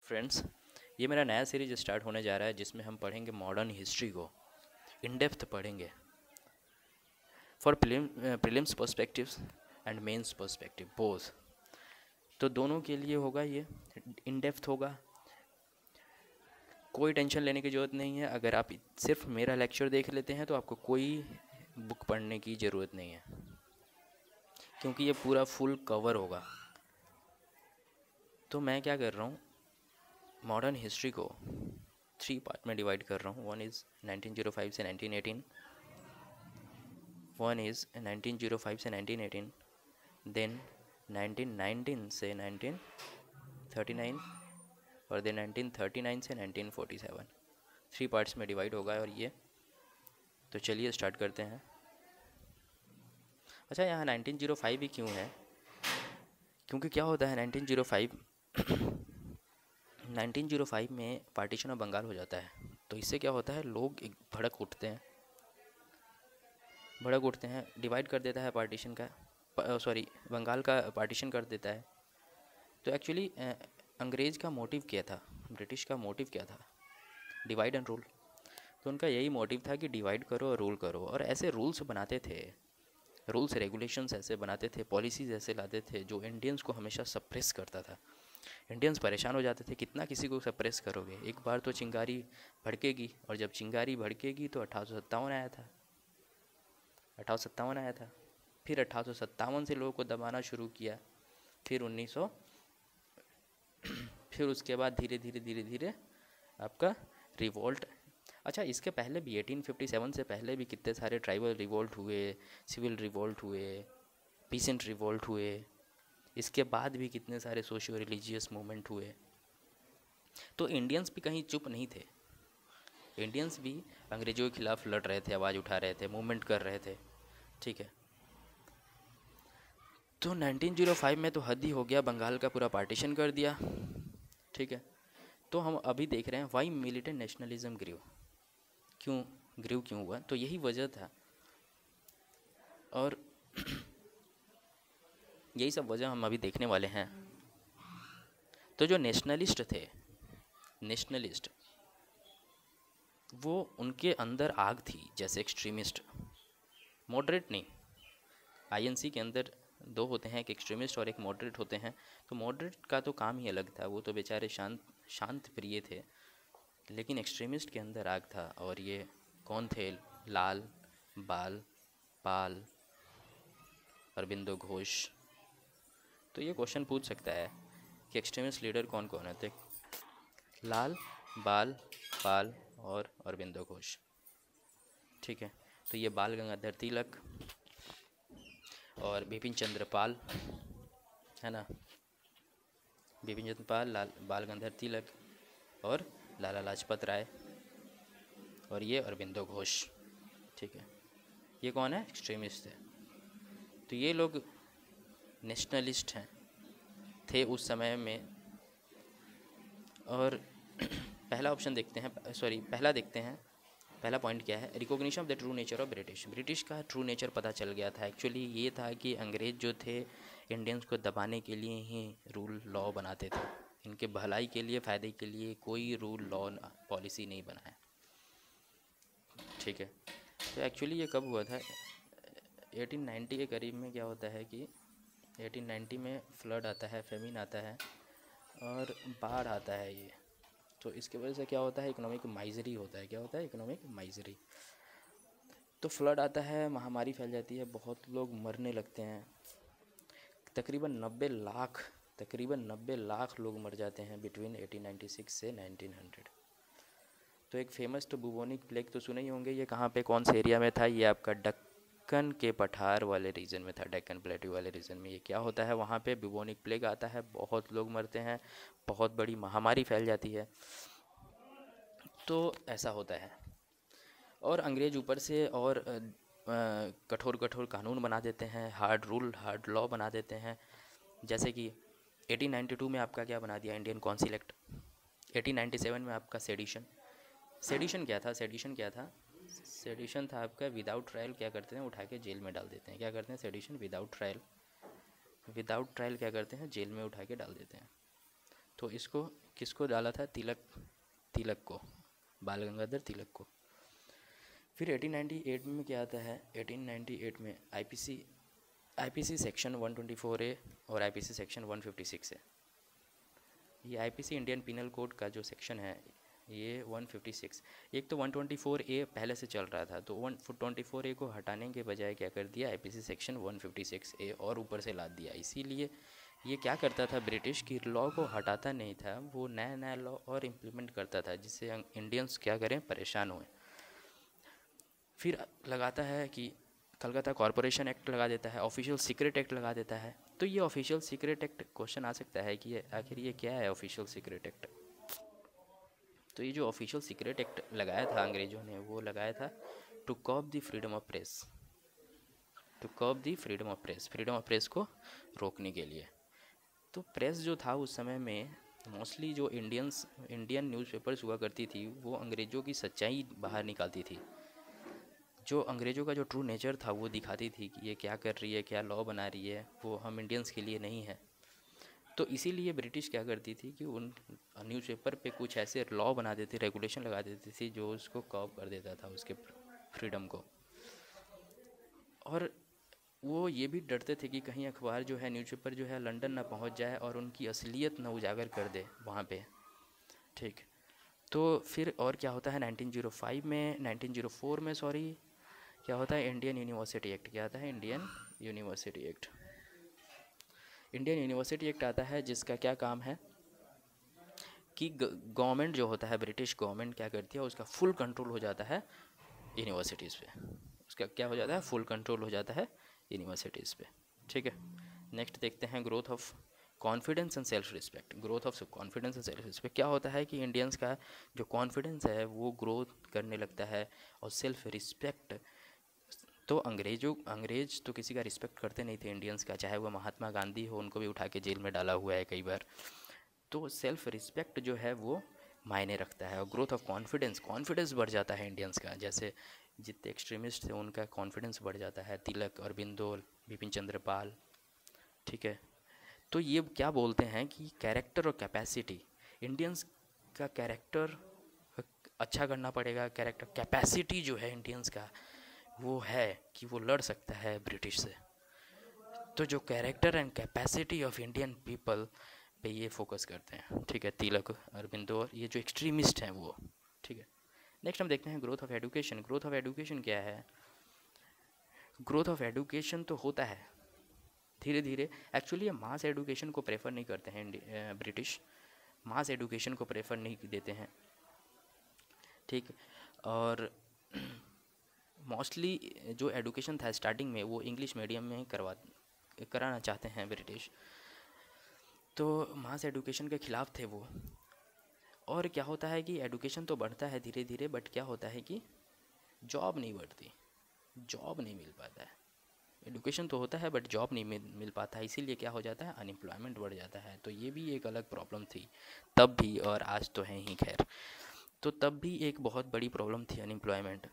Friends, ये मेरा नया सीरीज स्टार्ट होने जा रहा है जिसमें हम पढ़ेंगे मॉडर्न हिस्ट्री को इन डेप्थ पढ़ेंगे for prelims perspectives and mains perspective both. तो दोनों के लिए होगा, ये इन डेप्थ होगा। कोई टेंशन लेने की ज़रूरत नहीं है। अगर आप सिर्फ मेरा लेक्चर देख लेते हैं तो आपको कोई बुक पढ़ने की ज़रूरत नहीं है, क्योंकि ये पूरा फुल कवर होगा। तो मैं क्या कर रहा हूँ, मॉडर्न हिस्ट्री को 3 पार्ट में डिवाइड कर रहा हूँ। वन इज़ 1905 से 1918, वन इज़ 1905 से 1918, देन 1919 से 1939 और देन 1939 से 1947। 3 पार्ट्स में डिवाइड होगा और ये। तो चलिए स्टार्ट करते हैं। अच्छा, यहाँ 1905 भी क्यों है? क्योंकि क्या होता है 1905 में पार्टीशन ऑफ बंगाल हो जाता है। तो इससे क्या होता है, लोग एक भड़क उठते हैं, डिवाइड कर देता है पार्टीशन का, बंगाल का पार्टीशन कर देता है। तो एक्चुअली अंग्रेज़ का मोटिव क्या था, ब्रिटिश का मोटिव क्या था? Divide and rule. तो उनका यही मोटिव था कि डिवाइड करो और रूल करो। और ऐसे रूल्स बनाते थे, रूल्स रेगुलेशंस ऐसे बनाते थे, पॉलिसीज़ ऐसे लाते थे जो इंडियंस को हमेशा सप्रेस करता था। इंडियंस परेशान हो जाते थे, कितना किसी को सप्रेस करोगे। एक बार तो चिंगारी भड़केगी, और जब चिंगारी भड़केगी तो 1857 आया था। 1857 आया था। फिर 1857 से लोगों को दबाना शुरू किया। फिर 1900, फिर उसके बाद धीरे धीरे आपका रिवोल्ट। अच्छा, इसके पहले भी 1857 से पहले भी कितने सारे ट्राइबल रिवोल्ट हुए, सिविल रिवोल्ट हुए, पीसेंट रिवोल्ट हुए। इसके बाद भी कितने सारे सोशियो रिलीजियस मूवमेंट हुए। तो इंडियंस भी कहीं चुप नहीं थे। इंडियंस भी अंग्रेज़ों के खिलाफ लड़ रहे थे, आवाज़ उठा रहे थे, मूवमेंट कर रहे थे। ठीक है। तो 1905 में तो हद ही हो गया, बंगाल का पूरा पार्टीशन कर दिया। ठीक है। तो हम अभी देख रहे हैं वाई मिलिटेंट नेशनलिज्म ग्रीव। क्यों हुआ? तो यही वजह था, और यही सब वजह हम अभी देखने वाले हैं। तो जो नेशनलिस्ट थे, वो उनके अंदर आग थी, जैसे एक्सट्रीमिस्ट, मॉडरेट नहीं। आईएनसी के अंदर 2 होते हैं, एक एक्सट्रीमिस्ट और एक मॉडरेट होते हैं। तो मॉडरेट का तो काम ही अलग था, वो तो बेचारे शांत प्रिय थे। लेकिन एक्सट्रीमिस्ट के अंदर आग था। और ये कौन थे? लाल, बाल, पाल, अरबिंदो घोष। तो ये क्वेश्चन पूछ सकता है कि एक्सट्रीमिस्ट लीडर कौन कौन है? तो लाल, बाल, पाल और अरबिंदो घोष। ठीक है। तो ये बाल गंगाधर तिलक और बिपिन चंद्र पाल, है ना? बिपिन चंद्र पाल, बाल गंगाधर तिलक और लाला लाजपत राय, और ये अरबिंदो घोष। ठीक है। ये कौन है? एक्सट्रीमिस्ट है। तो ये लोग नेशनलिस्ट थे उस समय में। और पहला ऑप्शन देखते हैं, पहला पॉइंट क्या है? Recognition of the true nature of British का ट्रू नेचर पता चल गया था। एक्चुअली ये था कि अंग्रेज़ जो थे, इंडियंस को दबाने के लिए ही रूल लॉ बनाते थे। इनके भलाई के लिए, फ़ायदे के लिए कोई रूल लॉ पॉलिसी नहीं बनाया। ठीक है। तो एक्चुअली ये कब हुआ था? 1890 के करीब में क्या होता है कि 1890 में फ्लड आता है, फेमिन आता है और बाढ़ आता है ये। तो इसकी वजह से क्या होता है? इकोनॉमिक माइजरी होता है। क्या होता है? Economic misery. तो फ्लड आता है, महामारी फैल जाती है, बहुत लोग मरने लगते हैं। तकरीबन 90 लाख लोग मर जाते हैं बिटवीन 1896 से 1900। तो एक फेमस तो बुबोनिक प्लेग तो सुने ही होंगे। ये कहाँ पे, कौन से एरिया में था? ये आपका डेक्कन के पठार वाले रीजन में था, डेक्कन प्लेट्यू वाले रीजन में। ये क्या होता है? वहाँ पे बुबोनिक प्लेग आता है, बहुत लोग मरते हैं, बहुत बड़ी महामारी फैल जाती है। तो ऐसा होता है। और अंग्रेज़ ऊपर से और कठोर कानून बना देते हैं, हार्ड लॉ बना देते हैं। जैसे कि 1892 में आपका क्या बना दिया? Indian council act. 1897 में आपका सेडिशन क्या था? सेडिशन था आपका विदाउट ट्रायल क्या करते हैं? उठा के जेल में डाल देते हैं। क्या करते हैं? सेडिशन विदाउट ट्रायल क्या करते हैं? जेल में उठा के डाल देते हैं। तो इसको किसको डाला था? तिलक को, बाल गंगाधर तिलक को। फिर 1898 में क्या आता है? 1898 में आईपीसी सेक्शन 124A और आईपीसी सेक्शन 156 है। ये आईपीसी इंडियन पिनल कोड का जो सेक्शन है ये 156, एक तो 124A पहले से चल रहा था, तो 124A को हटाने के बजाय क्या कर दिया, आईपीसी सेक्शन 156A और ऊपर से लाद दिया। इसीलिए ये क्या करता था, ब्रिटिश की लॉ को हटाता नहीं था, वो नया नया लॉ और इम्प्लीमेंट करता था, जिससे इंडियंस क्या करें, परेशान हुए। फिर लगाता है कि कलकत्ता कॉरपोरेशन एक्ट लगा देता है, ऑफिशियल सीक्रेट एक्ट लगा देता है। तो ये ऑफिशियल सीक्रेट एक्ट, क्वेश्चन आ सकता है कि आखिर ये क्या है ऑफिशियल सीक्रेट एक्ट। तो ये जो ऑफिशियल सीक्रेट एक्ट लगाया था अंग्रेज़ों ने, वो लगाया था to curb the freedom of press, to curb the freedom of press, freedom of press को रोकने के लिए। तो प्रेस जो था उस समय में मोस्टली जो इंडियन न्यूज़पेपर्स हुआ करती थी, वो अंग्रेज़ों की सच्चाई बाहर निकालती थी, जो अंग्रेज़ों का जो ट्रू नेचर था वो दिखाती थी कि ये क्या कर रही है, क्या लॉ बना रही है, वो हम इंडियंस के लिए नहीं है। तो इसीलिए ब्रिटिश क्या करती थी कि उन न्यूज़पेपर पे कुछ ऐसे लॉ बना देती, रेगुलेशन लगा देती थी जो उसको कर्ब कर देता था, उसके फ्रीडम को। और वो ये भी डरते थे कि कहीं अखबार जो है, न्यूज़पेपर जो है, लंदन ना पहुंच जाए और उनकी असलियत ना उजागर कर दे वहाँ पे, ठीक। तो फिर और क्या होता है 1904 में सॉरी, क्या होता है, इंडियन यूनिवर्सिटी एक्ट। क्या आता है? Indian university act. Indian university act आता है, जिसका क्या काम है कि गवर्नमेंट जो होता है, ब्रिटिश गवर्नमेंट क्या करती है, उसका फुल कंट्रोल हो जाता है यूनिवर्सिटीज़ पे, उसका क्या हो जाता है, फुल कंट्रोल हो जाता है यूनिवर्सिटीज़ पे, ठीक है। नेक्स्ट देखते हैं growth of confidence and self respect. Growth of confidence and self respect क्या होता है कि इंडियंस का जो कॉन्फिडेंस है वो ग्रोथ करने लगता है, और सेल्फ रिस्पेक्ट, तो अंग्रेज तो किसी का रिस्पेक्ट करते नहीं थे इंडियंस का, चाहे वो महात्मा गांधी हो, उनको भी उठा के जेल में डाला हुआ है कई बार। तो सेल्फ रिस्पेक्ट जो है वो मायने रखता है, और ग्रोथ ऑफ कॉन्फिडेंस बढ़ जाता है इंडियंस का। जैसे जितने एक्सट्रीमिस्ट थे उनका कॉन्फिडेंस बढ़ जाता है, तिलक, अरबिंदो, बिपिन चंद्र पाल, ठीक है। तो ये क्या बोलते हैं कि कैरेक्टर और कैपेसिटी, इंडियंस का कैरेक्टर अच्छा करना पड़ेगा, कैरेक्टर कैपेसिटी जो है इंडियंस का वो है कि वो लड़ सकता है ब्रिटिश से। तो जो character and capacity of Indian people पे ये फोकस करते हैं, ठीक है, तिलक, अरबिंदो और ये जो एक्सट्रीमिस्ट हैं वो, ठीक है। नेक्स्ट हम देखते हैं growth of education. Growth of education क्या है? ग्रोथ ऑफ एजुकेशन तो होता है धीरे धीरे, एक्चुअली ये मास एजुकेशन को प्रेफर नहीं करते हैं ब्रिटिश, मास एजुकेशन को प्रेफर नहीं देते हैं, ठीक। और मोस्टली जो एजुकेशन था स्टार्टिंग में वो इंग्लिश मीडियम में कराना चाहते हैं ब्रिटिश, तो मास एजुकेशन के ख़िलाफ़ थे वो। और क्या होता है कि एजुकेशन तो बढ़ता है धीरे धीरे, बट क्या होता है कि जॉब नहीं बढ़ती, जॉब नहीं मिल पाता है। एजुकेशन तो होता है बट जॉब नहीं मिल पाता है, इसीलिए क्या हो जाता है, अनएम्प्लॉयमेंट बढ़ जाता है। तो ये भी एक अलग प्रॉब्लम थी तब भी, और आज तो है ही खैर। तो तब भी एक बहुत बड़ी प्रॉब्लम थी अनएम्प्लॉयमेंट,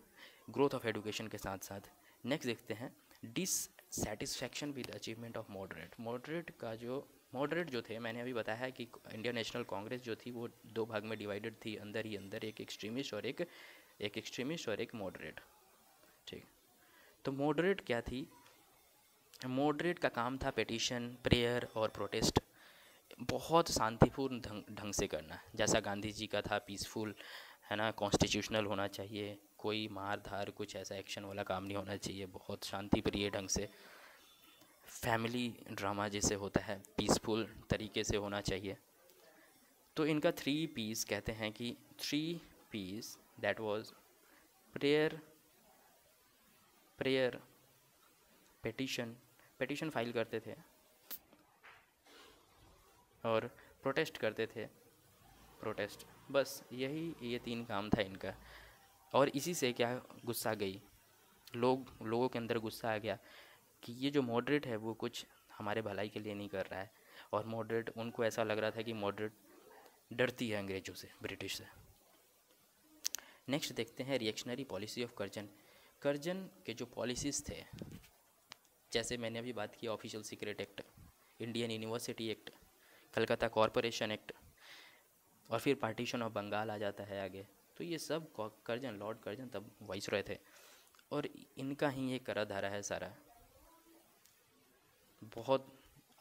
ग्रोथ ऑफ एजुकेशन के साथ साथ। नेक्स्ट देखते हैं dissatisfaction with achievement of moderate जो थे, मैंने अभी बताया कि इंडियन नेशनल कांग्रेस जो थी वो दो भाग में डिवाइडेड थी, अंदर ही अंदर एक एक्सट्रीमिस्ट और एक मॉडरेट, ठीक। तो मॉडरेट क्या थी? मॉडरेट का काम था पिटीशन, प्रेयर और प्रोटेस्ट, बहुत शांतिपूर्ण ढंग से करना, जैसा गांधी जी का था, पीसफुल, है ना, कॉन्स्टिट्यूशनल होना चाहिए, कोई मार धार कुछ ऐसा एक्शन वाला काम नहीं होना चाहिए, बहुत शांति प्रिय ढंग से, फैमिली ड्रामा जैसे होता है पीसफुल तरीके से होना चाहिए। तो इनका 3 पीस कहते हैं कि 3 P's that was prayer, petition file करते थे और प्रोटेस्ट करते थे, प्रोटेस्ट, बस ये 3 काम था इनका। और इसी से क्या गुस्सा गई, लोगों के अंदर गुस्सा आ गया कि ये जो मॉडरेट है वो कुछ हमारे भलाई के लिए नहीं कर रहा है, और मॉडरेट, उनको ऐसा लग रहा था कि मॉडरेट डरती है अंग्रेज़ों से, ब्रिटिश से। नेक्स्ट देखते हैं रिएक्शनरी पॉलिसी ऑफ कर्जन के जो पॉलिसीज़ थे, जैसे मैंने अभी बात की official secret act, Indian university act, Calcutta corporation act, और फिर पार्टीशन ऑफ बंगाल आ जाता है आगे। तो ये सब कर्जन, लॉर्ड कर्जन तब वाइसरॉय थे और इनका ही ये करा धारा है सारा। बहुत,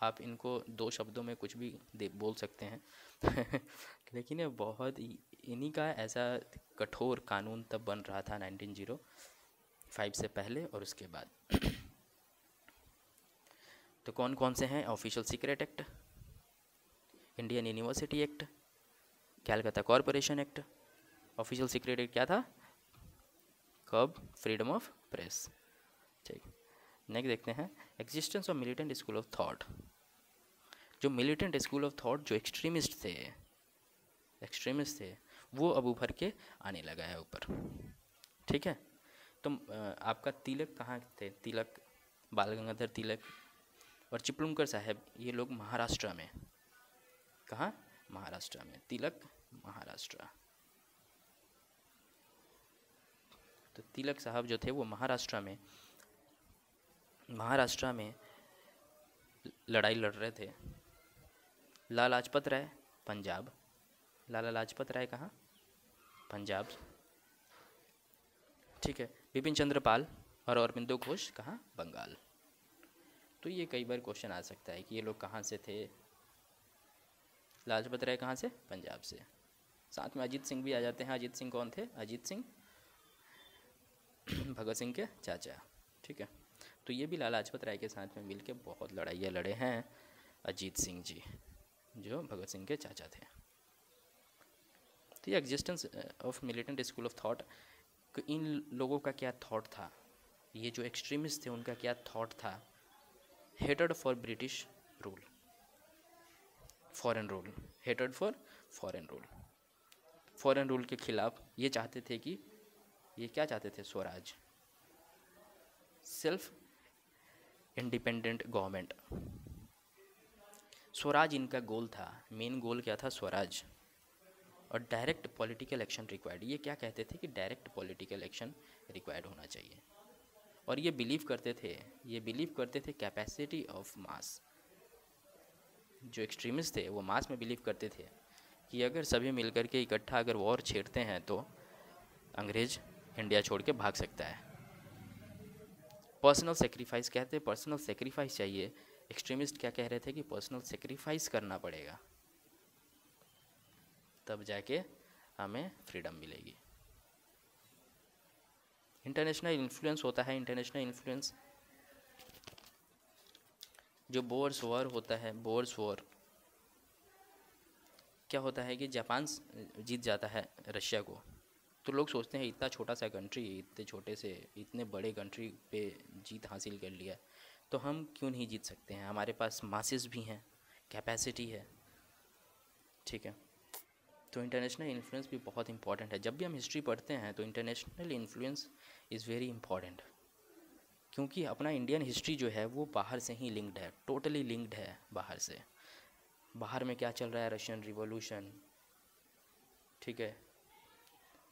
आप इनको दो शब्दों में कुछ भी दे बोल सकते हैं लेकिन ये बहुत इन्हीं का ऐसा कठोर कानून तब बन रहा था 1905 से पहले और उसके बाद। तो कौन कौन से हैं? Official secret act, Indian university act, कैलकाता corporation act. Official secret act क्या था? कब? Freedom of press. ठीक, नेक्स्ट देखते हैं existence of militant school of thought. जो मिलिटेंट स्कूल ऑफ थॉट, जो एक्सट्रीमिस्ट थे वो अब उभर के आने लगा है ऊपर। ठीक है, तो आपका तिलक कहाँ थे? तिलक, बाल गंगाधर तिलक और चिपलुनकर साहब, ये लोग महाराष्ट्र में। कहाँ? महाराष्ट्र में। तिलक महाराष्ट्र। तो तिलक साहब जो थे वो महाराष्ट्र में लड़ाई लड़ रहे थे। लाला लाजपत राय पंजाब, लाला लाजपत राय कहाँ? पंजाब। ठीक है, बिपिन चंद्र पाल और अरबिंदो घोष कहाँ? बंगाल। तो ये कई बार क्वेश्चन आ सकता है कि ये लोग कहाँ से थे। लाजपत राय कहाँ से? पंजाब से। साथ में अजीत सिंह भी आ जाते हैं। अजीत सिंह कौन थे? अजीत सिंह भगत सिंह के चाचा। ठीक है, तो ये भी लाला लाजपत राय के साथ में मिलके बहुत लड़ाइयाँ लड़े हैं, अजीत सिंह जी, जो भगत सिंह के चाचा थे। तो ये existence of militant school of thought, इन लोगों का क्या थॉट था, ये जो एक्सट्रीमिस्ट थे उनका क्या थॉट था? Hated for British rule, foreign rule, hated for foreign rule, foreign rule के खिलाफ ये चाहते थे कि, ये क्या चाहते थे? Swaraj, self independent government. Swaraj इनका गोल था, मेन गोल क्या था? स्वराज। और डायरेक्ट पॉलिटिकल एक्शन रिक्वायर्ड। ये क्या कहते थे कि डायरेक्ट पॉलिटिकल एक्शन रिक्वायर्ड होना चाहिए। और ये बिलीव करते थे कैपेसिटी ऑफ मास। जो एक्सट्रीमिस्ट थे वो मास में बिलीव करते थे कि अगर सभी मिलकर के इकट्ठा अगर वॉर छेड़ते हैं तो अंग्रेज इंडिया छोड़ के भाग सकता है। पर्सनल सेक्रीफाइस कहते हैं, पर्सनल सेक्रीफाइस चाहिए। एक्सट्रीमिस्ट क्या कह रहे थे कि पर्सनल सेक्रीफाइस करना पड़ेगा, तब जाके हमें फ्रीडम मिलेगी। इंटरनेशनल इन्फ्लुएंस होता है, इंटरनेशनल इन्फ्लुएंस जो बोर्स वॉर होता है, बोर्स वॉर क्या होता है कि जापान जीत जाता है रशिया को, तो लोग सोचते हैं इतना छोटा सा कंट्री, इतने छोटे से इतने बड़े कंट्री पे जीत हासिल कर लिया, तो हम क्यों नहीं जीत सकते हैं? हमारे पास मासेस भी हैं, कैपेसिटी है। ठीक है, तो इंटरनेशनल इन्फ्लुएंस भी बहुत इंपॉर्टेंट है। जब भी हम हिस्ट्री पढ़ते हैं तो international influence is very important, क्योंकि अपना इंडियन हिस्ट्री जो है वो बाहर से ही लिंक्ड है, टोटली लिंक्ड है बाहर से। बाहर में क्या चल रहा है? रशियन रिवॉल्यूशन, ठीक है,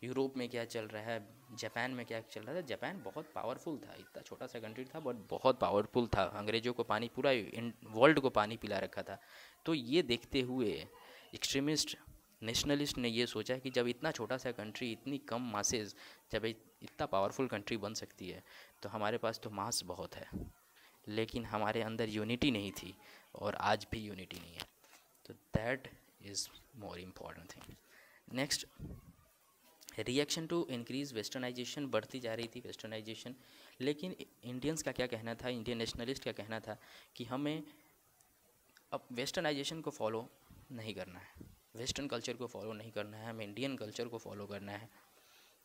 यूरोप में क्या चल रहा है, जापान में क्या चल रहा था। जापान बहुत पावरफुल था, इतना छोटा सा कंट्री था बट बहुत पावरफुल था, अंग्रेज़ों को पानी, पूरा वर्ल्ड को पानी पिला रखा था। तो ये देखते हुए एक्सट्रीमिस्ट नेशनलिस्ट ने ये सोचा कि जब इतना छोटा सा कंट्री, इतनी कम मासेस, जब इतना पावरफुल कंट्री बन सकती है तो हमारे पास तो मास बहुत है, लेकिन हमारे अंदर यूनिटी नहीं थी और आज भी यूनिटी नहीं है। तो that is more important thing. Next, reaction to increase westernization, बढ़ती जा रही थी वेस्टर्नाइजेशन, लेकिन इंडियंस का क्या कहना था, इंडियन नेशनलिस्ट का कहना था कि हमें अब वेस्टर्नाइजेशन को फॉलो नहीं करना है, वेस्टर्न कल्चर को फॉलो नहीं करना है, हमें इंडियन कल्चर को फॉलो करना है।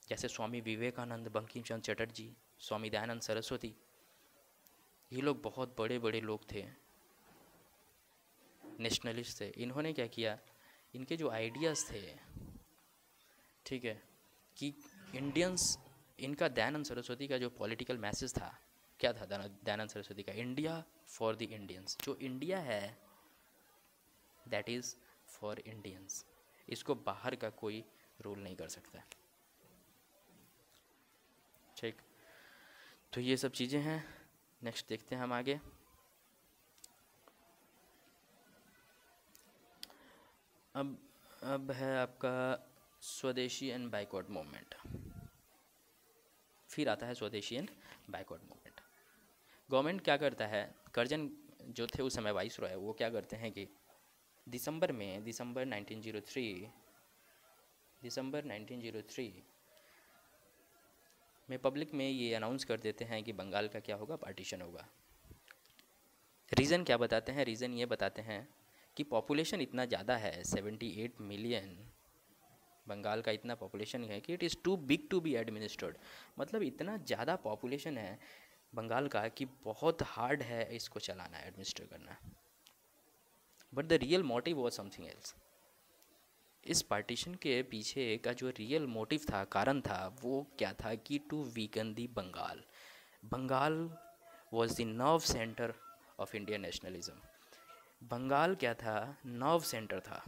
जैसे स्वामी विवेकानंद, बंकिम चंद्र चटर्जी, स्वामी दयानंद सरस्वती, ये लोग बहुत बड़े बड़े लोग थे, नेशनलिस्ट थे। इन्होंने क्या किया, इनके जो आइडियाज़ थे, ठीक है, कि इंडियंस, इनका दयानंद सरस्वती का जो पॉलिटिकल मैसेज था, क्या था दयानंद सरस्वती का? India for the Indians. जो इंडिया है दैट इज़ फॉर इंडियंस, इसको बाहर का कोई रूल नहीं कर सकता। ठीक, तो ये सब चीज़ें हैं। नेक्स्ट देखते हैं हम आगे। अब अब है आपका स्वदेशी एंड बैकवर्ड मूवमेंट। फिर आता है स्वदेशी एंड बैकवर्ड मूवमेंट। गवर्नमेंट क्या करता है, कर्जन जो थे उस समय वाइस रॉय, वो क्या करते हैं कि दिसंबर 1903 में पब्लिक में ये अनाउंस कर देते हैं कि बंगाल का क्या होगा, पार्टीशन होगा। रीज़न क्या बताते हैं, रीज़न ये बताते हैं कि पॉपुलेशन इतना ज़्यादा है, 78 मिलियन बंगाल का इतना पॉपुलेशन है कि it is too big to be administered. मतलब इतना ज़्यादा पॉपुलेशन है बंगाल का कि बहुत हार्ड है इसको चलाना, एडमिनिस्टर करना। But the real motive was something else. इस पार्टीशन के पीछे का जो रियल मोटिव था, कारण था, वो क्या था कि to weaken the Bengal. Bengal was the nerve centre of Indian nationalism. Bengal क्या था, नर्व सेंटर था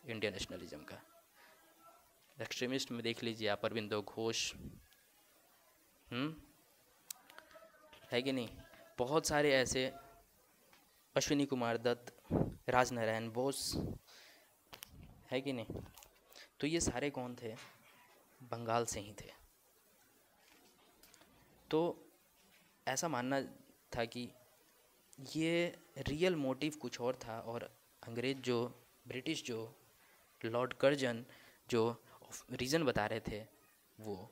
इंडियन नेशनलिज्म का। एक्सट्रीमिस्ट में देख लीजिए आप, अरविंदो घोष, है कि नहीं, बहुत सारे ऐसे, अश्विनी कुमार दत्त, राजनारायण बोस, है कि नहीं। तो ये सारे कौन थे, बंगाल से ही थे। तो ऐसा मानना था कि ये रियल मोटिव कुछ और था, और अंग्रेज़ जो, ब्रिटिश जो, लॉर्ड कर्जन जो रीज़न बता रहे थे वो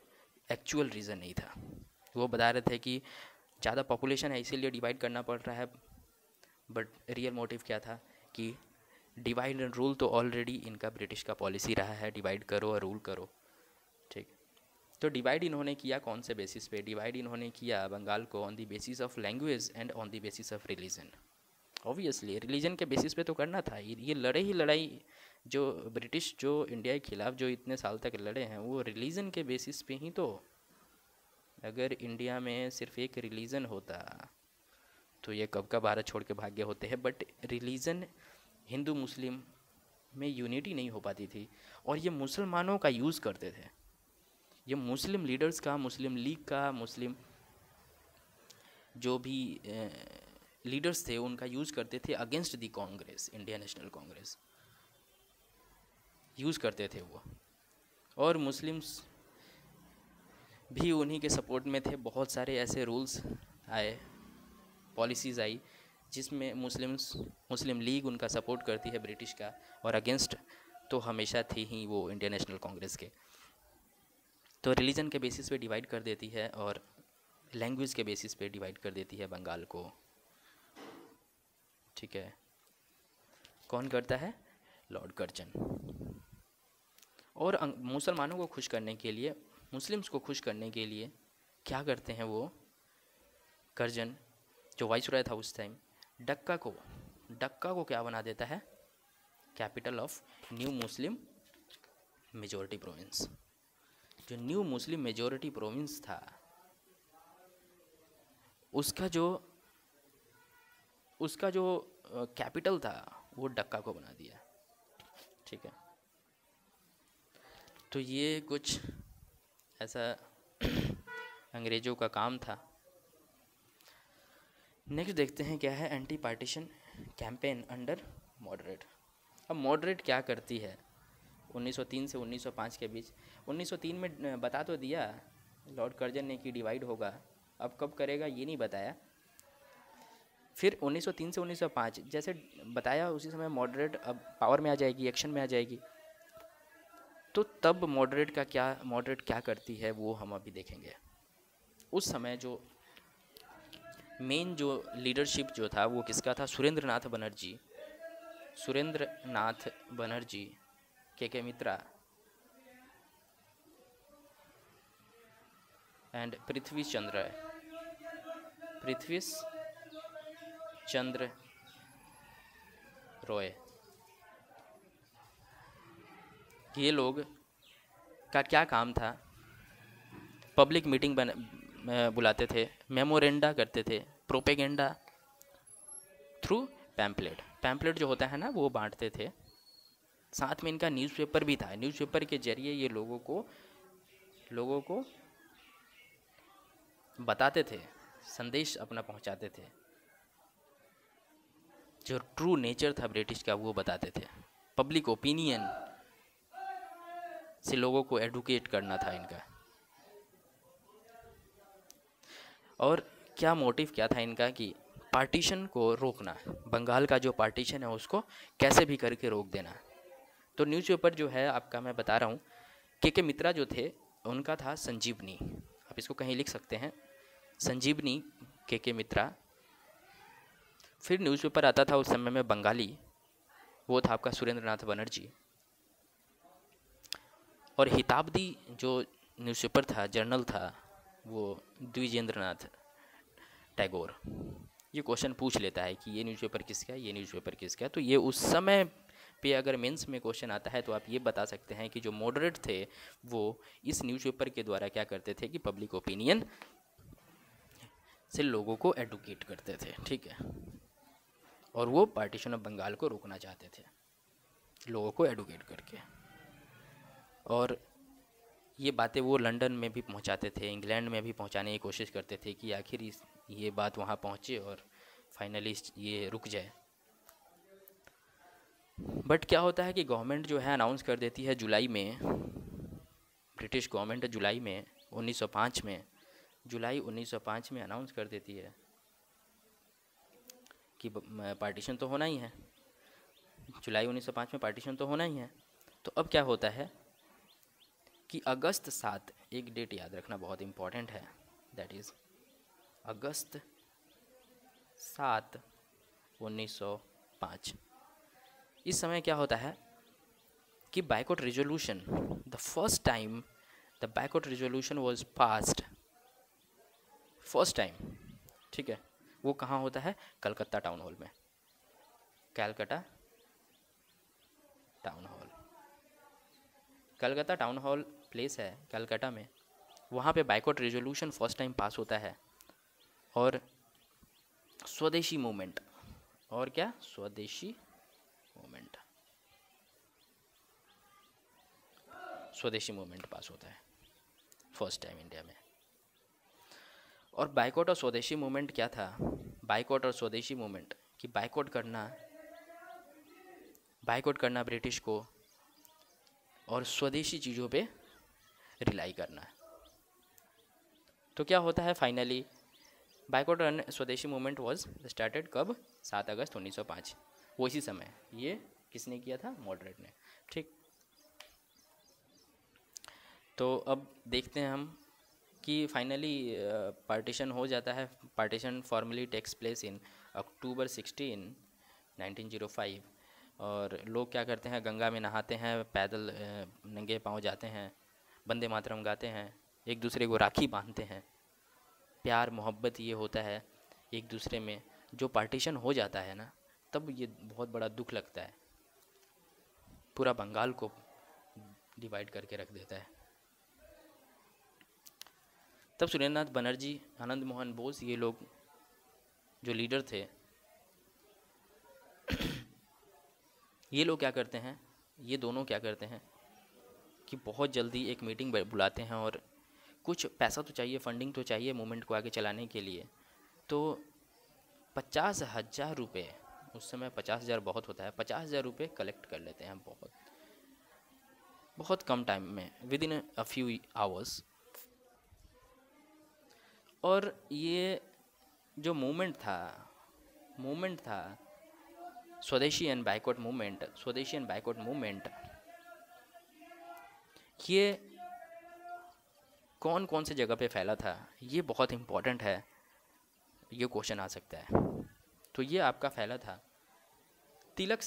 एक्चुअल रीज़न नहीं था। वो बता रहे थे कि ज़्यादा पॉपुलेशन है इसीलिए डिवाइड करना पड़ रहा है, बट रियल मोटिव क्या था कि डिवाइड एंड रूल तो ऑलरेडी इनका ब्रिटिश का पॉलिसी रहा है, डिवाइड करो और रूल करो, ठीक। तो डिवाइड इन्होंने किया कौन से बेसिस पे, डिवाइड इन्होंने किया बंगाल को on the basis of language and on the basis of religion. Obviously religion के बेसिस पे तो करना था, ये लड़ाई जो ब्रिटिश जो इंडिया के खिलाफ जो इतने साल तक लड़े हैं वो रिलीजन के बेसिस पे ही तो। अगर इंडिया में सिर्फ एक रिलीजन होता तो ये कब का भारत छोड़ के भाग गए होते हैं। बट रिलीजन हिंदू मुस्लिम में यूनिटी नहीं हो पाती थी, और ये मुसलमानों का यूज़ करते थे, ये मुस्लिम लीडर्स का, मुस्लिम लीग का, मुस्लिम जो भी लीडर्स थे उनका यूज़ करते थे against the Congress, Indian national Congress use करते थे वो। और मुस्लिम्स भी उन्हीं के सपोर्ट में थे। बहुत सारे ऐसे रूल्स आए, पॉलिसीज़ आई जिसमें मुस्लिम लीग उनका सपोर्ट करती है ब्रिटिश का, और अगेंस्ट तो हमेशा थी ही वो इंडियन नेशनल कांग्रेस के। तो रिलीजन के बेसिस पे डिवाइड कर देती है और लैंग्वेज के बेसिस पे डिवाइड कर देती है बंगाल को, ठीक है। कौन करता है, लॉर्ड कर्जन। और मुसलमानों को खुश करने के लिए, मुस्लिम्स को खुश करने के लिए क्या करते हैं वो कर्जन, जो वाइसरॉय था उस टाइम, डक्का को क्या बना देता है, capital of new Muslim majority province. जो न्यू मुस्लिम मेजॉरिटी प्रोविंस था उसका जो कैपिटल था वो डक्का को बना दिया, ठीक है। तो ये कुछ ऐसा अंग्रेज़ों का काम था। नेक्स्ट देखते हैं क्या है, anti partition campaign under moderate. अब मॉडरेट क्या करती है 1903 से 1905 के बीच। 1903 में बता तो दिया लॉर्ड कर्जन ने कि डिवाइड होगा, अब कब करेगा ये नहीं बताया। फिर 1903 से 1905 जैसे बताया उसी समय मॉडरेट अब पावर में आ जाएगी, एक्शन में आ जाएगी। तो तब मॉडरेट क्या करती है वो हम अभी देखेंगे। उस समय जो मेन जो लीडरशिप जो था वो किसका था, सुरेंद्र नाथ बनर्जी, के मित्रा एंड पृथ्वी चंद्र रॉय। ये लोग का क्या काम था, पब्लिक मीटिंग बुलाते थे, मेमोरेंडा करते थे, प्रोपेगेंडा थ्रू पैम्पलेट जो होता है ना वो बांटते थे। साथ में इनका न्यूज़पेपर भी था, न्यूज़पेपर के जरिए ये लोगों को बताते थे, संदेश अपना पहुंचाते थे, जो ट्रू नेचर था ब्रिटिश का वो बताते थे। पब्लिक ओपिनियन से लोगों को एडुकेट करना था इनका। और क्या मोटिव क्या था इनका कि पार्टीशन को रोकना, बंगाल का जो पार्टीशन है उसको कैसे भी करके रोक देना। तो न्यूज़पेपर जो है आपका मैं बता रहा हूँ, के मित्रा जो थे उनका था संजीवनी, आप इसको कहीं लिख सकते हैं, संजीवनी के मित्रा। फिर न्यूज़पेपर आता था उस समय में बंगाली, वो था आपका सुरेंद्रनाथ बनर्जी। और हिताब्दी जो न्यूज़पेपर था, जर्नल था, वो द्विजेंद्रनाथ टैगोर। ये क्वेश्चन पूछ लेता है कि ये न्यूज़पेपर किसका है, ये न्यूज़पेपर किसका है। तो ये उस समय पे अगर मेंस में क्वेश्चन आता है तो आप ये बता सकते हैं कि जो मॉडरेट थे वो इस न्यूज़पेपर के द्वारा क्या करते थे कि पब्लिक ओपिनियन से लोगों को एडुकेट करते थे, ठीक है। और वो पार्टीशन ऑफ बंगाल को रोकना चाहते थे लोगों को एडुकेट करके। और ये बातें वो लंदन में भी पहुंचाते थे, इंग्लैंड में भी पहुंचाने की कोशिश करते थे कि आखिर ये बात वहाँ पहुँचे और फाइनली ये रुक जाए। बट क्या होता है कि गवर्नमेंट जो है अनाउंस कर देती है जुलाई में, ब्रिटिश गवर्नमेंट जुलाई में 1905 में, जुलाई 1905 में अनाउंस कर देती है कि पार्टीशन तो होना ही है, जुलाई 1905 में पार्टीशन तो होना ही है। तो अब क्या होता है कि अगस्त 7, एक डेट याद रखना बहुत इम्पॉर्टेंट है, दैट इज़ अगस्त 7, 1905। इस समय क्या होता है कि boycott resolution, the first time the boycott resolution was passed, first time, ठीक है। वो कहाँ होता है? कलकत्ता टाउन हॉल में, Calcutta town hall, Calcutta town hall place है कलकत्ता में, वहाँ पे boycott resolution first time pass होता है। और स्वदेशी मूवमेंट, और क्या, स्वदेशी मूवमेंट, स्वदेशी मूवमेंट पास होता है फर्स्ट टाइम इंडिया में। और बायकॉट और स्वदेशी मूवमेंट क्या था? बायकॉट और स्वदेशी मूवमेंट कि बायकॉट करना ब्रिटिश को और स्वदेशी चीज़ों पे रिलाई करना। तो क्या होता है finally, boycott and swadeshi movement was started कब? 7 अगस्त 1905। वो इसी समय ये किसने किया था? मॉडरेट ने, ठीक। तो अब देखते हैं हम कि फाइनली पार्टीशन हो जाता है। Partition formally takes place in October 16, 1905। और लोग क्या करते हैं, गंगा में नहाते हैं, पैदल नंगे पांव जाते हैं, वंदे मातरम गाते हैं, एक दूसरे को राखी बांधते हैं, प्यार मोहब्बत ये होता है एक दूसरे में। जो पार्टीशन हो जाता है ना, तब ये बहुत बड़ा दुख लगता है, पूरा बंगाल को डिवाइड करके रख देता है। तब सुरेंद्रनाथ बनर्जी, आनंद मोहन बोस, ये लोग जो लीडर थे, ये लोग क्या करते हैं, ये दोनों क्या करते हैं कि बहुत जल्दी एक मीटिंग बुलाते हैं और कुछ पैसा तो चाहिए, फंडिंग तो चाहिए मूवमेंट को आगे चलाने के लिए। तो 50,000 रुपये, उस समय 50,000 बहुत होता है, 50,000 रुपये कलेक्ट कर लेते हैं बहुत कम टाइम में, with in a few hours. और ये जो मूवमेंट था स्वदेशी एंड बायकॉट मूवमेंट, ये कौन कौन से जगह पे फैला था, ये बहुत इम्पोर्टेंट है, ये क्वेश्चन आ सकता है। तो ये आपका फैला था, तिलक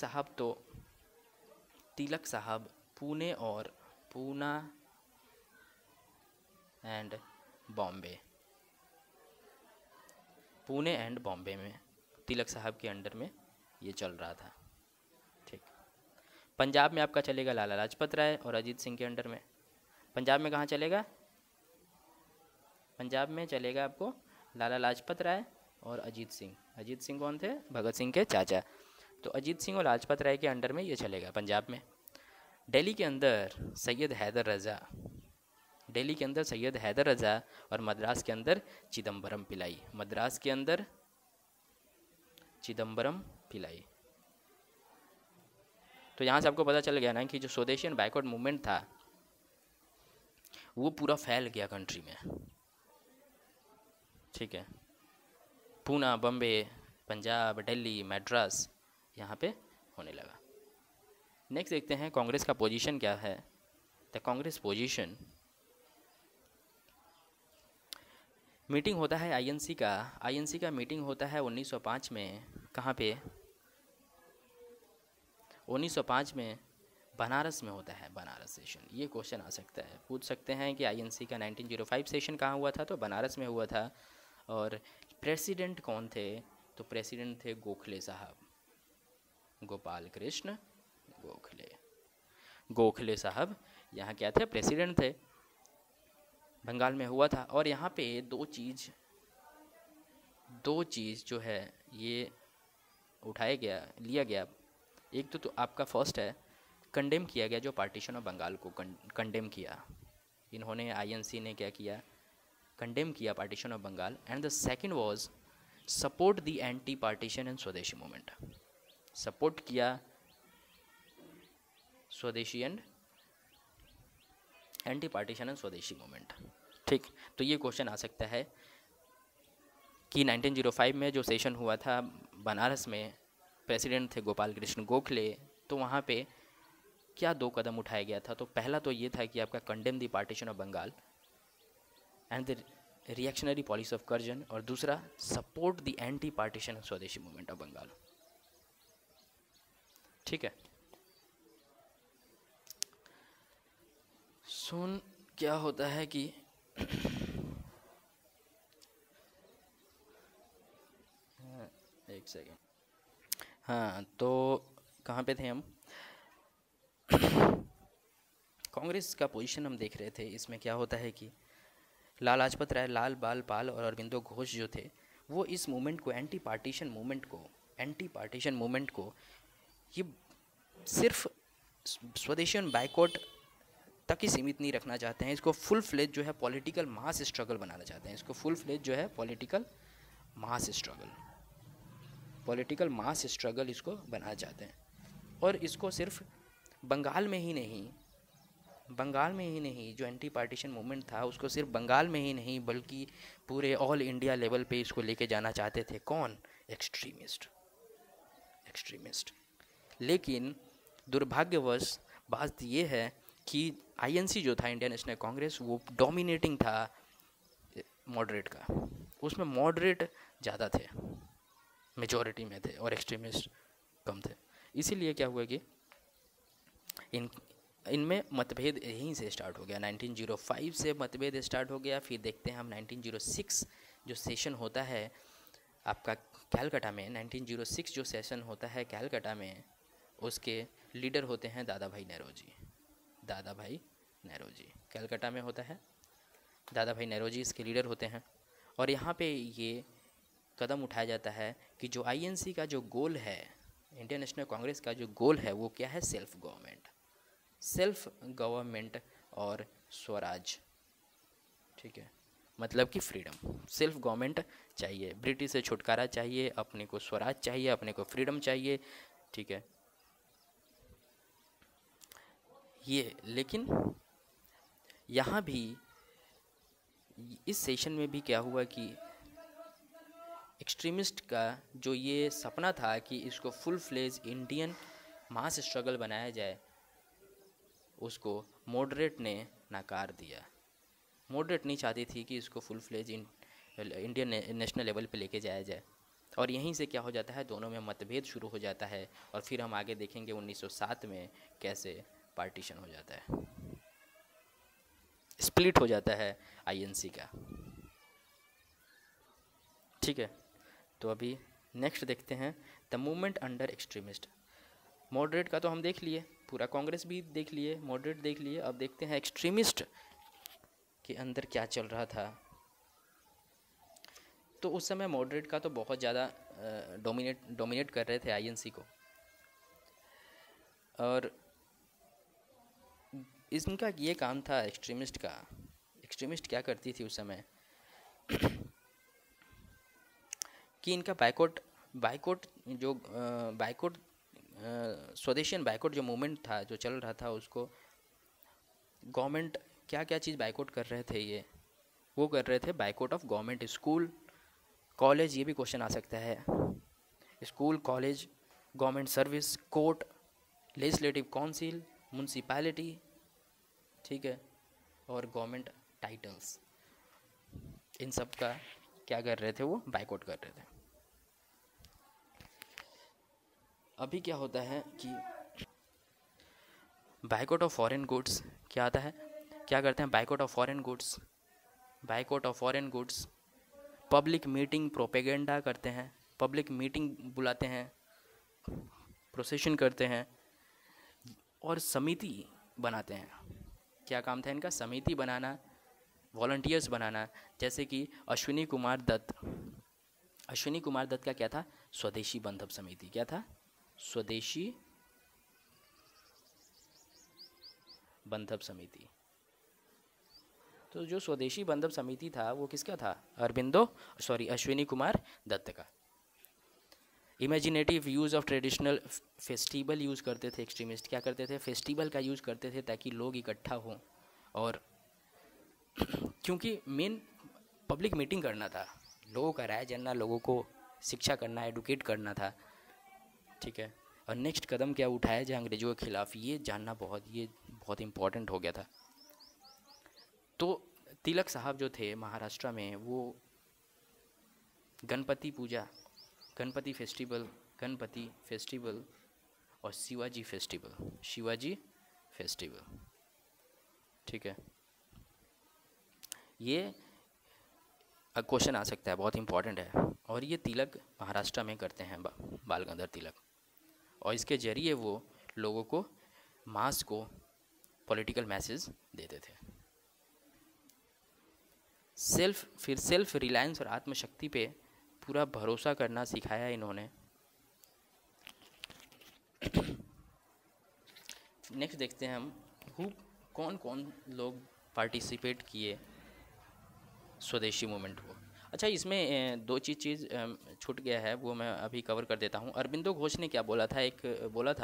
साहब पूना एंड बॉम्बे में तिलक साहब के अंडर में ये चल रहा था, ठीक। पंजाब में आपका चलेगा लाला लाजपत राय और अजीत सिंह के अंडर में। पंजाब में कहाँ चलेगा? पंजाब में चलेगा आपको लाला लाजपत राय और अजीत सिंह कौन थे? भगत सिंह के चाचा। तो अजीत सिंह और लाजपत राय के अंडर में ये चलेगा पंजाब में। दिल्ली के अंदर सैयद हैदर रज़ा और मद्रास के अंदर चिदम्बरम पिलाई। तो यहाँ से आपको पता चल गया ना कि जो स्वदेशी एंड बायकॉट मूवमेंट था वो पूरा फैल गया कंट्री में, ठीक है। पूना, बम्बे, पंजाब, दिल्ली, मद्रास, यहाँ पे होने लगा। नेक्स्ट देखते हैं कांग्रेस का पोजीशन क्या है। द कांग्रेस पोजीशन, मीटिंग होता है आईएनसी का। आईएनसी का मीटिंग होता है 1905 में। कहाँ पे? 1905 में बनारस में होता है, बनारस सेशन। ये क्वेश्चन आ सकता है, पूछ सकते हैं कि आईएनसी का 1905 सेशन कहाँ हुआ था, तो बनारस में हुआ था। और प्रेसिडेंट कौन थे? तो प्रेसिडेंट थे गोखले साहब, गोपाल कृष्ण गोखले। गोखले साहब यहाँ क्या थे? प्रेसिडेंट थे। बंगाल में हुआ था। और यहाँ पे दो चीज़ जो है ये लिया गया। एक तो आपका फर्स्ट है, कंडेम किया गया जो पार्टीशन ऑफ बंगाल को कंडेम किया। इन्होंने, आईएनसी ने क्या किया? कंडेम किया partition of Bengal. And the second was support the anti partition and swadeshi movement. Support किया swadeshi and anti partition and swadeshi movement, ठीक। तो ये क्वेश्चन आ सकता है कि 1905 में जो सेशन हुआ था बनारस में, प्रेसिडेंट थे गोपाल कृष्ण गोखले, तो वहाँ पे क्या दो कदम उठाया गया था? तो पहला तो ये था कि आपका condemn the partition of Bengal and the reactionary policy of Curzon, और दूसरा support the anti partition and swadeshi movement of Bengal, ठीक है। सुन क्या होता है कि एक सेकेंड, हाँ, तो कहाँ पे थे हम? कांग्रेस का पोजीशन हम देख रहे थे। इसमें क्या होता है कि लाला लाजपत राय, लाल बाल पाल और अरविंदो घोष जो थे, वो इस मूवमेंट को, एंटी पार्टीशन मूवमेंट को ये सिर्फ स्वदेशी बाइकआउट तक ही सीमित नहीं रखना चाहते हैं। इसको फुल फ्लेज जो है पॉलिटिकल मास स्ट्रगल बनाना चाहते हैं। इसको फुल फ्लेज जो है पॉलिटिकल मास स्ट्रगल इसको बनाना चाहते हैं। और इसको सिर्फ बंगाल में ही नहीं, जो एंटी पार्टीशन मूवमेंट था उसको सिर्फ बंगाल में ही नहीं बल्कि पूरे ऑल इंडिया लेवल पे इसको लेके जाना चाहते थे। कौन? एक्सट्रीमिस्ट। लेकिन दुर्भाग्यवश बात ये है कि आईएनसी जो था, इंडियन नेशनल कांग्रेस, वो डोमिनेटिंग था मॉडरेट का। उसमें मॉडरेट ज़्यादा थे, मेजॉरिटी में थे, और एक्सट्रीमिस्ट कम थे। इसीलिए क्या हुआ कि इनमें मतभेद यहीं से स्टार्ट हो गया। 1905 से मतभेद स्टार्ट हो गया। फिर देखते हैं हम 1906 जो सेशन होता है आपका कैलकाटा में, 1906 जो सेशन होता है कैलकाटा में, उसके लीडर होते हैं दादा भाई नेहरू जी। कैलकाटा में होता है, दादा भाई नेहरू जी इसके लीडर होते हैं। और यहाँ पे ये कदम उठाया जाता है कि जो आईएनसी का जो गोल है, इंडियन नेशनल कांग्रेस का जो गोल है, वो क्या है? सेल्फ गवर्नमेंट और स्वराज, ठीक है। मतलब कि फ्रीडम, सेल्फ गवर्नमेंट चाहिए, ब्रिटिश से छुटकारा चाहिए, अपने को स्वराज चाहिए, अपने को फ्रीडम चाहिए, ठीक है ये। लेकिन यहाँ भी इस सेशन में भी क्या हुआ कि एक्सट्रीमिस्ट का जो ये सपना था कि इसको full fledge Indian mass struggle बनाया जाए, उसको मॉडरेट ने नकार दिया। मॉडरेट नहीं चाहती थी कि इसको full fledge Indian national level पे लेके जाया जाए। और यहीं से क्या हो जाता है, दोनों में मतभेद शुरू हो जाता है। और फिर हम आगे देखेंगे 1907 में कैसे पार्टीशन हो जाता है, स्प्लिट हो जाता है आईएनसी का, ठीक है। तो अभी नेक्स्ट देखते हैं the movement under extremist. Moderate का तो हम देख लिए, पूरा कांग्रेस भी देख लिए, मॉडरेट देख लिए। अब देखते हैं एक्सट्रीमिस्ट के अंदर क्या चल रहा था। तो उस समय मॉडरेट का तो बहुत ज़्यादा डोमिनेट कर रहे थे आईएनसी को। और इनका ये काम था एक्सट्रीमिस्ट का। एक्सट्रीमिस्ट क्या करती थी उस समय कि इनका बाइकआउट स्वदेशी बाइकआउट जो मूवमेंट था, जो चल रहा था, उसको गवर्नमेंट क्या क्या चीज़ बाइकआउट कर रहे थे ये? वो कर रहे थे boycott of government school college, ये भी क्वेश्चन आ सकता है। School, college, government service, court, legislative council, municipality, ठीक है, और गवर्नमेंट टाइटल्स, इन सब का क्या कर रहे थे? वो बाइकआउट कर रहे थे। अभी क्या होता है कि बाइकआउट ऑफ फॉरेन गुड्स क्या आता है, क्या करते हैं? Boycott of foreign goods, boycott of foreign goods, public meeting propaganda करते हैं, पब्लिक मीटिंग बुलाते हैं, प्रोसेशन करते हैं, और समिति बनाते हैं। क्या काम था इनका? समिति बनाना, वॉलंटियर्स बनाना। जैसे कि अश्विनी कुमार दत्त, अश्विनी कुमार दत्त का क्या था? स्वदेशी बंधप समिति। क्या था? स्वदेशी बंधप समिति। तो जो स्वदेशी बंधप समिति था वो किसका था? अश्विनी कुमार दत्त का। Imaginative use of traditional festival use करते थे एक्सट्रीमिस्ट। क्या करते थे? फेस्टिवल का यूज़ करते थे ताकि लोग इकट्ठा हों, और क्योंकि मेन पब्लिक मीटिंग करना था, लोगों का राय जानना, लोगों को शिक्षा करना, एडुकेट करना था, ठीक है। और नेक्स्ट कदम क्या उठाया जाए अंग्रेज़ों के खिलाफ, ये जानना बहुत इम्पॉर्टेंट हो गया था। तो तिलक साहब जो थे महाराष्ट्र में, वो गणपति पूजा, गणपति फेस्टिवल और शिवाजी फेस्टिवल, ठीक है। ये क्वेश्चन आ सकता है, बहुत इंपॉर्टेंट है। और ये तिलक महाराष्ट्र में करते हैं, बाल गंगाधर तिलक, और इसके ज़रिए वो लोगों को, मास को पॉलिटिकल मैसेज देते थे। सेल्फ रिलायंस और आत्मशक्ति पे पूरा भरोसा करना सिखाया इन्होंने। नेक्स्ट देखते हैं हम कौन कौन लोग पार्टिसिपेट किए स्वदेशी मूवमेंट को। अच्छा, इसमें दो चीज़ छूट गया है, वो मैं अभी कवर कर देता हूँ। अरबिंदो घोष ने क्या बोला था?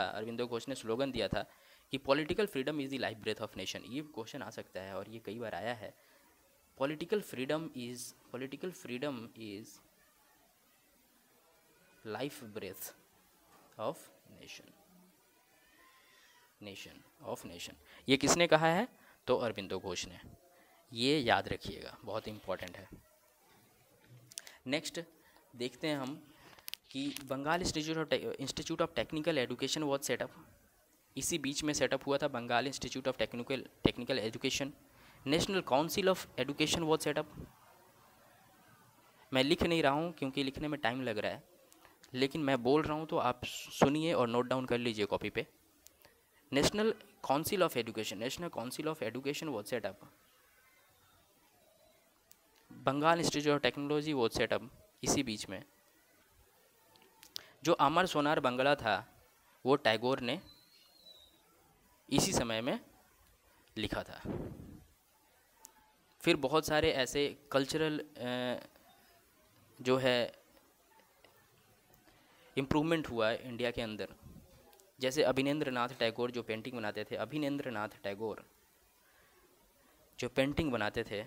अरबिंदो घोष ने स्लोगन दिया था कि political freedom is the life breath of nation. ये क्वेश्चन आ सकता है और ये कई बार आया है। Political freedom is life breath of nation. ये किसने कहा है? तो अरबिंदो घोष ने। ये याद रखिएगा, बहुत इम्पॉर्टेंट है। नेक्स्ट देखते हैं हम कि Bengal institute of technical education was set up. इसी बीच में सेटअप हुआ था Bengal institute of technical education. National council of education was set up. मैं लिख नहीं रहा हूँ क्योंकि लिखने में टाइम लग रहा है, लेकिन मैं बोल रहा हूँ तो आप सुनिए और नोट डाउन कर लीजिए कॉपी पे। National council of education was set up. Bengal institute of technology was set up. इसी बीच में जो अमर सोनार बंगला था वो टैगोर ने इसी समय में लिखा था। फिर बहुत सारे ऐसे कल्चरल जो है इम्प्रूवमेंट हुआ है इंडिया के अंदर। जैसे अभिनेंद्र नाथ टैगोर जो पेंटिंग बनाते थे, अभिनेंद्र नाथ टैगोर जो पेंटिंग बनाते थे,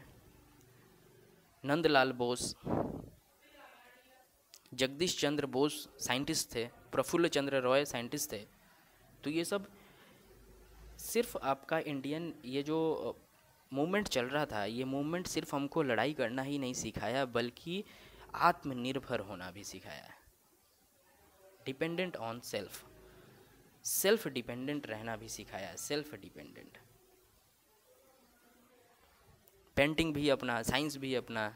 नंदलाल बोस, जगदीश चंद्र बोस साइंटिस्ट थे, प्रफुल्ल चंद्र रॉय साइंटिस्ट थे। तो ये सब सिर्फ आपका इंडियन ये जो मूवमेंट चल रहा था, ये मूवमेंट सिर्फ हमको लड़ाई करना ही नहीं सिखाया, बल्कि आत्मनिर्भर होना भी सिखाया। डिपेंडेंट ऑन सेल्फ डिपेंडेंट रहना भी सिखाया। सेल्फ डिपेंडेंट, पेंटिंग भी अपना, साइंस भी अपना,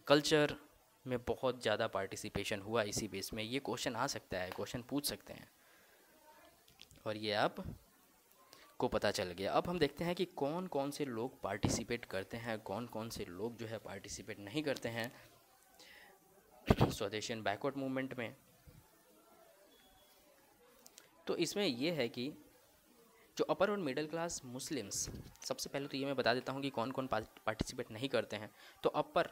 कल्चर में बहुत ज़्यादा पार्टिसिपेशन हुआ इसी बेस में। ये क्वेश्चन आ सकता है, क्वेश्चन पूछ सकते हैं, और ये आप को पता चल गया। अब हम देखते हैं कि कौन कौन से लोग पार्टिसिपेट करते हैं, कौन कौन से लोग जो है पार्टिसिपेट नहीं करते हैं स्वदेशी बैकवर्ड मूवमेंट में। तो इसमें यह है कि जो अपर और मिडिल क्लास मुस्लिम्स, सबसे पहले तो ये मैं बता देता हूँ कि कौन कौन पार्टिसिपेट नहीं करते हैं। तो अपर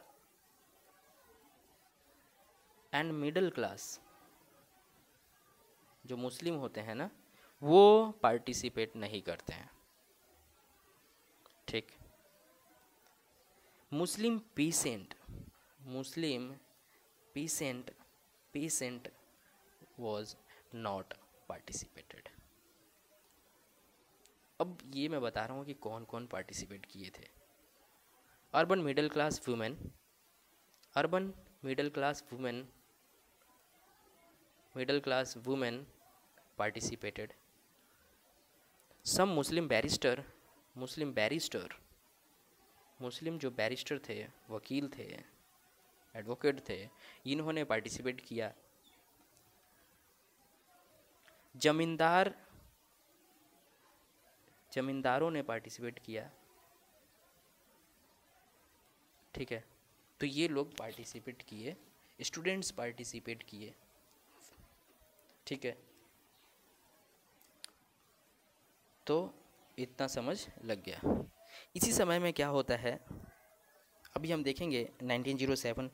एंड मिडिल क्लास जो मुस्लिम होते हैं ना, वो पार्टिसिपेट नहीं करते हैं। ठीक। मुस्लिम peasant was not participated। अब ये मैं बता रहा हूँ कि कौन कौन पार्टिसिपेट किए थे। Urban middle class women participated। some मुस्लिम जो बैरिस्टर थे, वकील थे, एडवोकेट थे, इन्होंने पार्टिसिपेट किया। जमींदारों ने पार्टिसिपेट किया। ठीक है, तो ये लोग पार्टिसिपेट किए, स्टूडेंट्स पार्टिसिपेट किए। ठीक है, तो इतना समझ लग गया। इसी समय में क्या होता है, अभी हम देखेंगे 1907।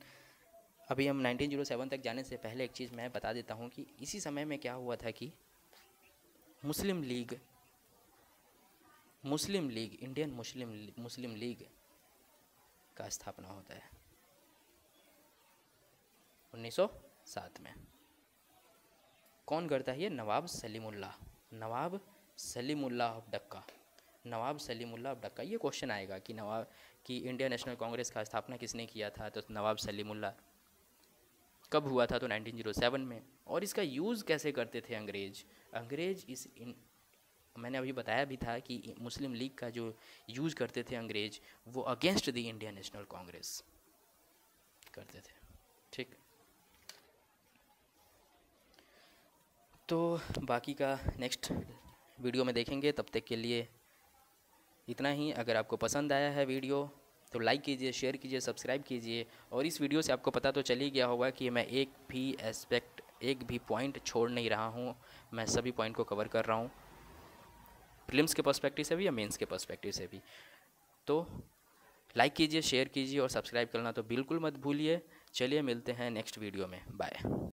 अभी हम 1907 तक जाने से पहले एक चीज़ मैं बता देता हूँ कि इसी समय में क्या हुआ था कि मुस्लिम लीग, इंडियन मुस्लिम लीग का स्थापना होता है 1907 में। कौन करता है ये? नवाब सलीमुल्लाह ऑफ डक्का। ये क्वेश्चन आएगा कि इंडियन नेशनल कांग्रेस का स्थापना किसने किया था, तो नवाब सलीमुल्लाह। कब हुआ था? तो 1907 में। और इसका यूज़ कैसे करते थे अंग्रेज? मैंने अभी बताया भी था कि मुस्लिम लीग का जो यूज़ करते थे अंग्रेज, वो against the Indian national Congress करते थे। ठीक, तो बाकी का नेक्स्ट वीडियो में देखेंगे। तब तक के लिए इतना ही। अगर आपको पसंद आया है वीडियो तो लाइक कीजिए, शेयर कीजिए, सब्सक्राइब कीजिए। और इस वीडियो से आपको पता तो चल ही गया होगा कि मैं एक भी पॉइंट छोड़ नहीं रहा हूँ। मैं सभी पॉइंट को कवर कर रहा हूँ, प्रीलिम्स के पर्सपेक्टिव से भी या मेंस के पर्सपेक्टिव से भी। तो लाइक कीजिए, शेयर कीजिए और सब्सक्राइब करना तो बिल्कुल मत भूलिए। चलिए मिलते हैं नेक्स्ट वीडियो में। बाय।